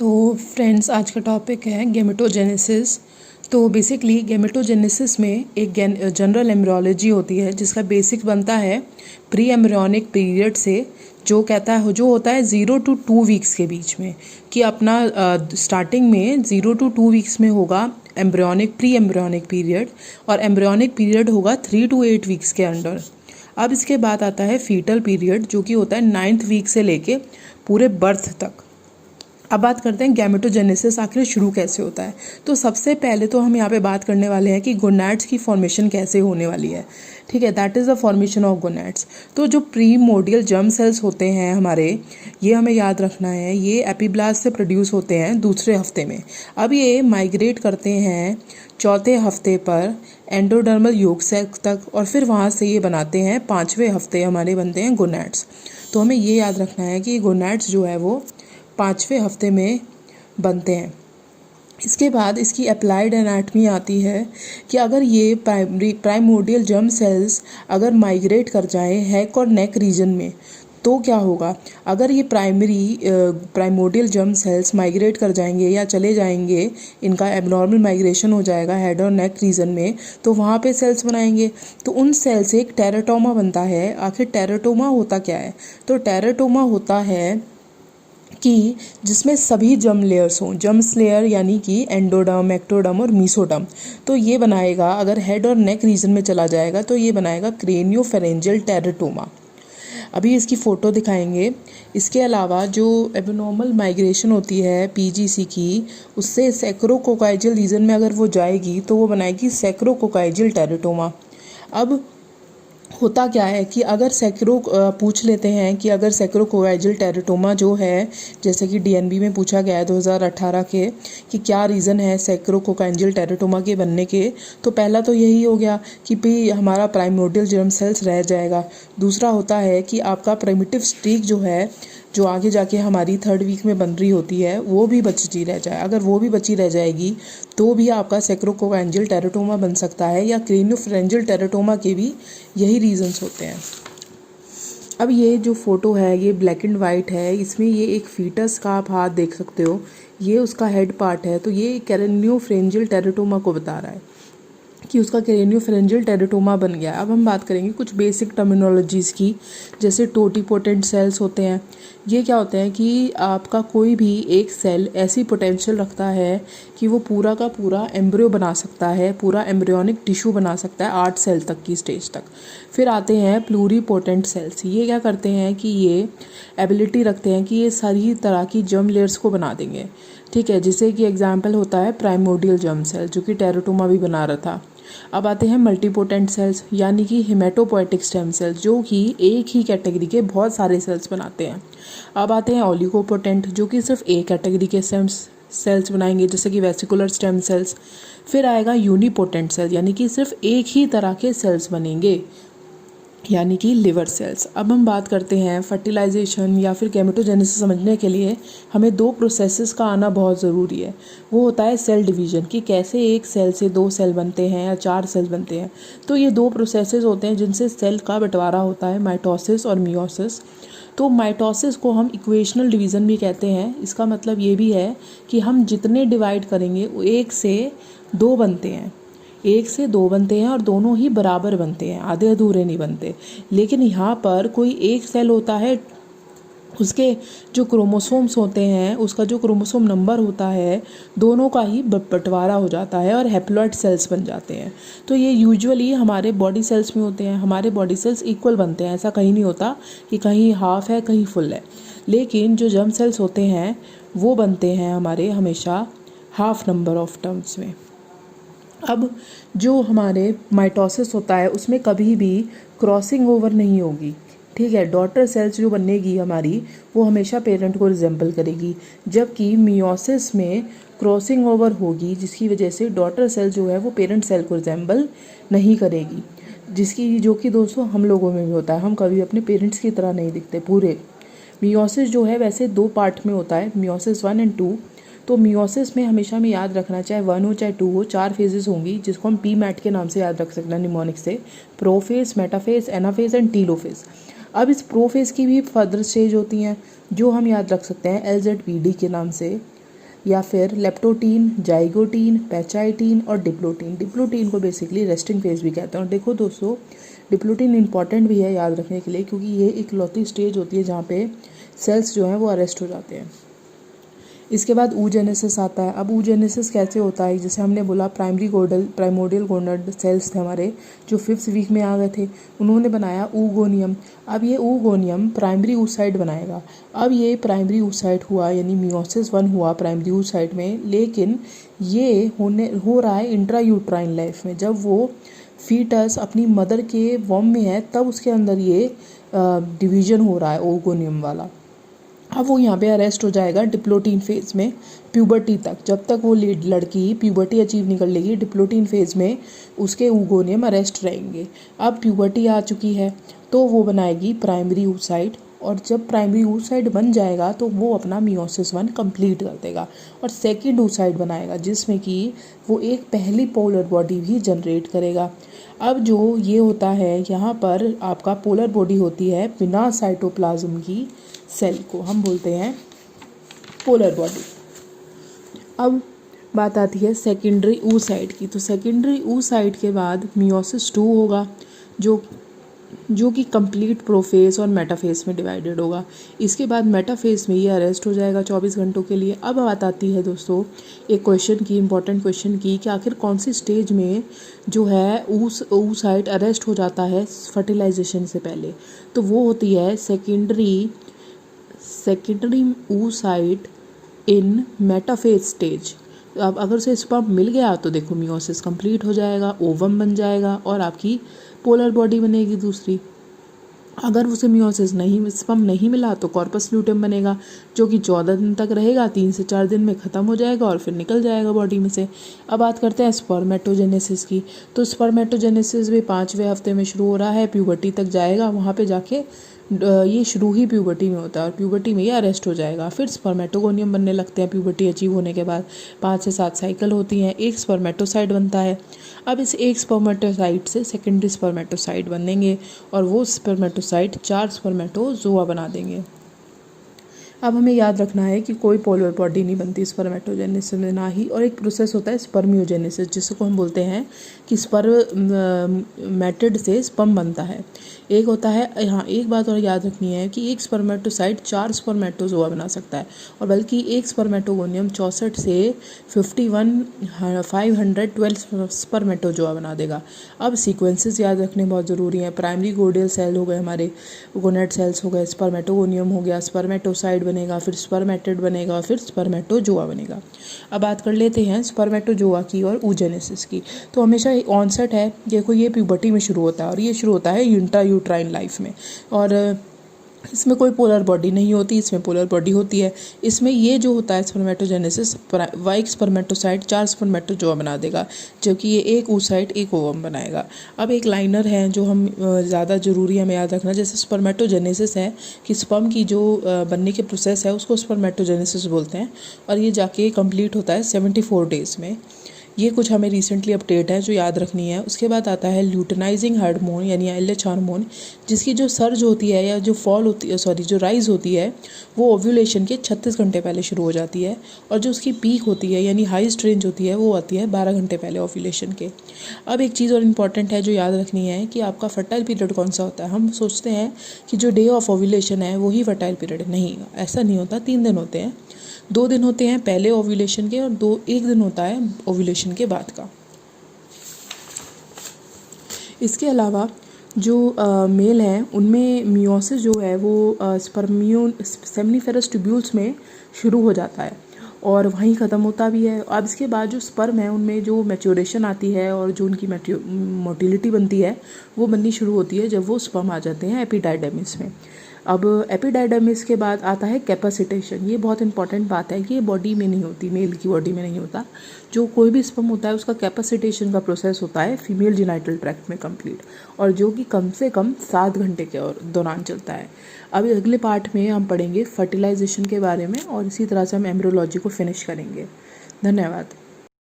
तो फ्रेंड्स, आज का टॉपिक है गेमेटोजेनेसिस। तो बेसिकली गेमेटोजेनेसिस में एक जनरल एम्ब्रियोलॉजी होती है जिसका बेसिक बनता है प्री एम्ब्रियोनिक पीरियड से, जो होता है 0 to 2 वीक्स के बीच में, कि अपना स्टार्टिंग में 0 to 2 वीक्स में होगा प्री एम्ब्रियोनिक पीरियड, और एम्ब्रियोनिक पीरियड होगा 3 to 8 वीक्स के अंडर। अब इसके बाद आता है फीटल पीरियड, जो कि होता है 9th वीक से लेके पूरे बर्थ तक। अब बात करते हैं गैमेटोजेनेसिस आखिर शुरू कैसे होता है। तो सबसे पहले तो हम यहाँ पे बात करने वाले हैं कि गोनैड्स की फॉर्मेशन कैसे होने वाली है। ठीक है, that is the formation of gonads. तो जो प्रीमोर्डियल जर्म सेल्स होते हैं हमारे, ये हमें याद रखना है, ये एपिब्लास्ट से प्रोड्यूस होते हैं दूसरे हफ्ते में। अब ये माइग्रेट करते हैं चौथे हफ्ते पर एंडोडर्मल योग सेल तक, और फिर वहाँ से ये बनाते हैं 5वें हफ्ते हमारे बनते हैं गोनैड्स। तो हमें ये याद रखना है कि गोनैड्स जो है वो 5वें हफ्ते में बनते हैं। इसके बाद इसकी अप्लाइड एनाटमी आती है कि अगर ये प्राइमोर्डियल जर्म सेल्स अगर माइग्रेट कर जाएं हैक और नेक रीजन में, तो क्या होगा। अगर ये प्राइमोर्डियल जर्म सेल्स माइग्रेट कर जाएंगे या चले जाएंगे, इनका एबनॉर्मल माइग्रेशन हो जाएगा हेड और नेक रीजन में, तो वहाँ पे सेल्स बनाएंगे। तो उन सेल से एक टेराटोमा बनता है। आखिर टेराटोमा होता क्या है? तो टेराटोमा होता है कि जिसमें सभी जर्म लेयर्स हों, जर्म्स लेयर यानी कि एंडोडर्म, एक्टोडर्म और मीसोडर्म। तो ये बनाएगा, अगर हेड और नेक रीजन में चला जाएगा तो ये बनाएगा क्रेनियोफेरेंजियल टेराटोमा। अभी इसकी फ़ोटो दिखाएंगे। इसके अलावा जो एबनॉर्मल माइग्रेशन होती है पीजीसी की, उससे सैक्रोकोकाइजियल रीजन में अगर वो जाएगी तो वो बनाएगी सैक्रोकोकाइजियल टेराटोमा। अब होता क्या है कि अगर पूछ लेते हैं कि अगर सैक्रोकोकाइजियल टेराटोमा जो है, जैसे कि डीएनबी में पूछा गया है 2018 के, कि क्या रीज़न है सैक्रोकोकाइजियल टेराटोमा के बनने के, तो पहला तो यही हो गया कि भी हमारा प्राइमोर्डियल जर्म सेल्स रह जाएगा। दूसरा होता है कि आपका प्राइमिटिव स्ट्रीक जो है, जो आगे जाके हमारी 3rd वीक में बन रही होती है, वो भी बची रह जाए। अगर वो भी बची रह जाएगी तो भी आपका सैक्रोकोकाइजियल टेराटोमा बन सकता है, या क्रेनियोफेरेंजियल टेराटोमा के भी यही रीजंस होते हैं। अब ये जो फोटो है ये ब्लैक एंड वाइट है। इसमें ये एक फीटस का आप हाथ देख सकते हो, ये उसका हेड पार्ट है। तो ये क्रेनियोफेरेंजियल टेराटोमा को बता रहा है कि उसका क्रेनियोफेरेंजियल टेराटोमा बन गया। अब हम बात करेंगे कुछ बेसिक टर्मिनोलॉजीज़ की, जैसे टोटीपोटेंट सेल्स होते हैं। ये क्या होते हैं कि आपका कोई भी एक सेल ऐसी पोटेंशियल रखता है कि वो पूरा का पूरा एम्ब्रियो बना सकता है, पूरा एम्ब्रियोनिक टिश्यू बना सकता है 8 सेल तक की स्टेज तक। फिर आते हैं प्लूरीपोटेंट सेल्स। ये क्या करते हैं कि ये एबिलिटी रखते हैं कि ये सारी तरह की जर्म लेयर्स को बना देंगे। ठीक है, जिसे कि एग्जाम्पल होता है प्राइमोर्डियल जर्म सेल, जो कि टेराटोमा भी बना रहा था। अब आते हैं मल्टीपोटेंट सेल्स, यानी कि हिमेटोपोएटिक स्टेम सेल्स, जो कि एक ही कैटेगरी के बहुत सारे सेल्स बनाते हैं। अब आते हैं ओलिगोपोटेंट, जो कि सिर्फ एक कैटेगरी के सेल्स बनाएंगे, जैसे कि वेसिकुलर स्टेम सेल्स। फिर आएगा यूनिपोटेंट सेल, यानी कि सिर्फ एक ही तरह के सेल्स बनेंगे, यानी कि लिवर सेल्स। अब हम बात करते हैं फर्टिलाइजेशन या फिर गैमेटोजेनेसिस समझने के लिए हमें 2 प्रोसेसेस का आना बहुत ज़रूरी है। वो होता है सेल डिवीजन, कि कैसे एक सेल से 2 सेल बनते हैं या 4 सेल बनते हैं। तो ये 2 प्रोसेसेस होते हैं जिनसे सेल का बंटवारा होता है, माइटोसिस और मियोसिस। तो माइटोसिस को हम इक्वेशनल डिवीज़न भी कहते हैं। इसका मतलब ये भी है कि हम जितने डिवाइड करेंगे 1 से 2 बनते हैं, 1 से 2 बनते हैं, और दोनों ही बराबर बनते हैं, आधे अधूरे नहीं बनते। लेकिन यहाँ पर कोई एक सेल होता है, उसके जो क्रोमोसोम्स होते हैं, उसका जो क्रोमोसोम नंबर होता है, दोनों का ही बंटवारा हो जाता है और हैप्लॉइड सेल्स बन जाते हैं। तो ये यूजुअली हमारे बॉडी सेल्स में होते हैं। हमारे बॉडी सेल्स इक्वल बनते हैं, ऐसा कहीं नहीं होता कि कहीं हाफ है कहीं फुल है। लेकिन जो जर्म सेल्स होते हैं वो बनते हैं हमारे हमेशा हाफ नंबर ऑफ टर्म्स में। अब जो हमारे माइटोसिस होता है उसमें कभी भी क्रॉसिंग ओवर नहीं होगी। ठीक है, डॉटर सेल्स जो बनेगी हमारी, वो हमेशा पेरेंट को रिजेंबल करेगी, जबकि मियोसिस में क्रॉसिंग ओवर होगी, जिसकी वजह से डॉटर सेल जो है वो पेरेंट सेल को रिजेंबल नहीं करेगी, जो कि दोस्तों हम लोगों में भी होता है। हम कभी अपने पेरेंट्स की तरह नहीं दिखते पूरे। मियोसिस जो है वैसे 2 पार्ट में होता है, मियोसिस 1 और 2। तो मियोसिस में हमेशा हमें याद रखना, चाहे 1 हो चाहे 2 हो, 4 फेजेस होंगी, जिसको हम पी मैट के नाम से याद रख सकते हैं निमोनिक से: prophase, metaphase, anaphase and telophase. अब इस प्रोफेज की भी फर्दर स्टेज होती हैं जो हम याद रख सकते हैं LZPD के नाम से, या फिर लेप्टोटीन, जाइगोटीन, पैचाइटीन और डिप्लोटीन। डिप्लोटीन को बेसिकली रेस्टिंग फेज भी कहते हैं। और देखो दोस्तों, डिप्लोटीन इंपॉर्टेंट भी है याद रखने के लिए, क्योंकि ये इकलौती स्टेज होती है जहाँ पे सेल्स जो हैं वो अरेस्ट हो जाते हैं। इसके बाद oogenesis आता है। अब oogenesis कैसे होता है, जैसे हमने बोला प्राइमोडियल गोनड सेल्स थे हमारे जो 5th वीक में आ गए थे, उन्होंने बनाया oogoनियम। अब ये oogoनियम प्राइमरी oocyte बनाएगा। अब ये प्राइमरी oocyte हुआ, यानी मियोसिस 1 हुआ प्राइमरी oocyte में, लेकिन ये हो रहा है इंट्रायूट्राइन लाइफ में। जब वो फीटस अपनी मदर के वॉम में है तब उसके अंदर ये डिवीजन हो रहा है oogoनियम वाला। अब वो यहाँ पे अरेस्ट हो जाएगा डिप्लोटीन फेज में प्यूबर्टी तक। जब तक वो लड़की प्यूबर्टी अचीव नहीं कर लेगी, डिप्लोटीन फेज में उसके oogoनियम अरेस्ट रहेंगे। अब प्यूबर्टी आ चुकी है तो वो बनाएगी प्राइमरी oocyte, और जब प्राइमरी oocyte बन जाएगा तो वो अपना मियोसिस 1 कंप्लीट कर देगा और सेकेंड oocyte बनाएगा, जिसमें कि वो एक पहली पोलर बॉडी भी जनरेट करेगा। अब जो ये होता है यहाँ पर आपका पोलर बॉडी होती है बिना साइटोप्लाज्म की सेल को हम बोलते हैं पोलर बॉडी। अब बात आती है सेकेंडरी oocyte की। तो सेकेंडरी oocyte के बाद मियोसिस 2 होगा जो कि कंप्लीट प्रोफेज और मेटाफेज में डिवाइडेड होगा। इसके बाद मेटाफेज में ये अरेस्ट हो जाएगा 24 घंटों के लिए। अब बात आती है दोस्तों एक क्वेश्चन की, इंपॉर्टेंट क्वेश्चन की, कि आखिर कौन सी स्टेज में जो है oocyte अरेस्ट हो जाता है फर्टिलाइजेशन से पहले। तो वो होती है सेकेंडरी oocyte इन मेटाफेज स्टेज। अब अगर उसे स्पर्म मिल गया तो देखो मियोसिस कंप्लीट हो जाएगा, ओवम बन जाएगा और आपकी पोलर बॉडी बनेगी दूसरी। अगर उसे मियोसिस नहीं स्पर्म नहीं मिला तो कॉर्पस ल्यूटेम बनेगा, जो कि 14 दिन तक रहेगा, 3 से 4 दिन में ख़त्म हो जाएगा और फिर निकल जाएगा बॉडी में से। अब बात करते हैं स्पर्मेटोजेनेसिस की। तो स्पर्मेटोजेनेसिस भी 5वें हफ्ते में शुरू हो रहा है, प्यूबर्टी तक जाएगा, वहाँ पे जाके ये शुरू ही प्यूबर्टी में होता है और प्यूबर्टी में ये अरेस्ट हो जाएगा। फिर स्पर्मेटोगोनियम बनने लगते हैं प्यूबर्टी अचीव होने के बाद। 5 से 7 साइकिल होती हैं, एक स्पर्मेटोसाइट बनता है। अब इस एक स्पर्मेटोसाइट से सेकेंडरी स्पर्मेटोसाइट बनेंगे और वो स्पर्मेटोसाइट 4 स्पर्मेटोजोआ बना देंगे। अब हमें याद रखना है कि कोई पोलर बॉडी नहीं बनती स्पर्मेटोजेनेसिस में, ना ही, और एक प्रोसेस होता है स्पर्मियोजेनेसिस, जिसको हम बोलते हैं कि स्पर्मेटिड से स्पर्म बनता है। एक होता है, यहाँ एक बात और याद रखनी है कि एक स्पर्मेटोसाइट 4 स्पर्मेटोजोआ बना सकता है, और बल्कि एक स्पर्मेटोगोनियम 64 से 512 स्पर्मेटोजोआ बना देगा। अब सीक्वेंसेस याद रखने बहुत ज़रूरी हैं। प्राइमरी गोडियल सेल हो गए हमारे, गोनेट सेल्स हो गए, स्पर्मेटोगोनियम हो गया, स्पर्मेटोसाइट बनेगा, फिर स्पर्मेटिड बनेगा, फिर स्पर्मेटोजोआ बनेगा। अब बात कर लेते हैं स्पर्मेटोजोआ की और oogenesis की। तो हमेशा ऑनसेट है, देखो ये प्यूबर्टी में शुरू होता है और ये शुरू होता है इंट्रायूट्राइन लाइफ में, और इसमें कोई पोलर बॉडी नहीं होती, इसमें पोलर बॉडी होती है। इसमें ये जो होता है स्पर्मेटोजेनेसिस, वाइक स्पर्मेटोसाइट 4 स्पर्मेटोजोआ बना देगा, जबकि ये एक oocyte एक ओवम बनाएगा। अब एक लाइनर है जो हम ज़्यादा ज़रूरी हमें याद रखना, जैसे स्पर्मेटोजेनेसिस है कि स्पर्म की जो बनने के प्रोसेस है उसको स्पर्मेटोजेनेसिस बोलते हैं, और ये जाके कंप्लीट होता है 74 डेज़ में। ये कुछ हमें रिसेंटली अपडेट है जो याद रखनी है। उसके बाद आता है ल्यूटेनाइजिंग हार्मोन यानी LH हार्मोन, जिसकी जो सर्ज होती है या जो फॉल होती है, जो राइज होती है, वो ओव्यूलेशन के 36 घंटे पहले शुरू हो जाती है, और जो उसकी पीक होती है यानी हाईएस्ट रेंज होती है वो आती है 12 घंटे पहले ओव्यूलेशन के। अब एक चीज़ और इम्पॉर्टेंट है जो याद रखनी है कि आपका फर्टाइल पीरियड कौन सा होता है। हम सोचते हैं कि जो डे ऑफ ओव्यूलेशन है वही फर्टाइल पीरियड है, नहीं, ऐसा नहीं होता। 3 दिन होते हैं, 2 दिन होते हैं पहले ओव्यूलेशन के और 1 दिन होता है ओव्यूलेशन के बाद का। इसके अलावा जो मेल हैं उनमें मियोसिस जो है वो सेमनीफेरस ट्यूब्यूल्स में शुरू हो जाता है और वहीं ख़त्म होता भी है। अब इसके बाद जो स्पर्म है उनमें जो मैच्योरेशन आती है और जो उनकी मोटिलिटी बनती है वो बननी शुरू होती है जब वो स्पर्म आ जाते हैं एपिडाइडमिस में। अब एपिडाइडमिस के बाद आता है कैपेसिटेशन। ये बहुत इंपॉर्टेंट बात है कि ये बॉडी में नहीं होती, मेल की बॉडी में नहीं होता। जो कोई भी स्पर्म होता है उसका कैपेसिटेशन का प्रोसेस होता है फीमेल जेनिटल ट्रैक्ट में कंप्लीट, और जो कि कम से कम 7 घंटे के दौरान चलता है। अब अगले पार्ट में हम पढ़ेंगे फर्टिलाइजेशन के बारे में और इसी तरह से हम एम्ब्रियोलॉजी को फिनिश करेंगे। धन्यवाद।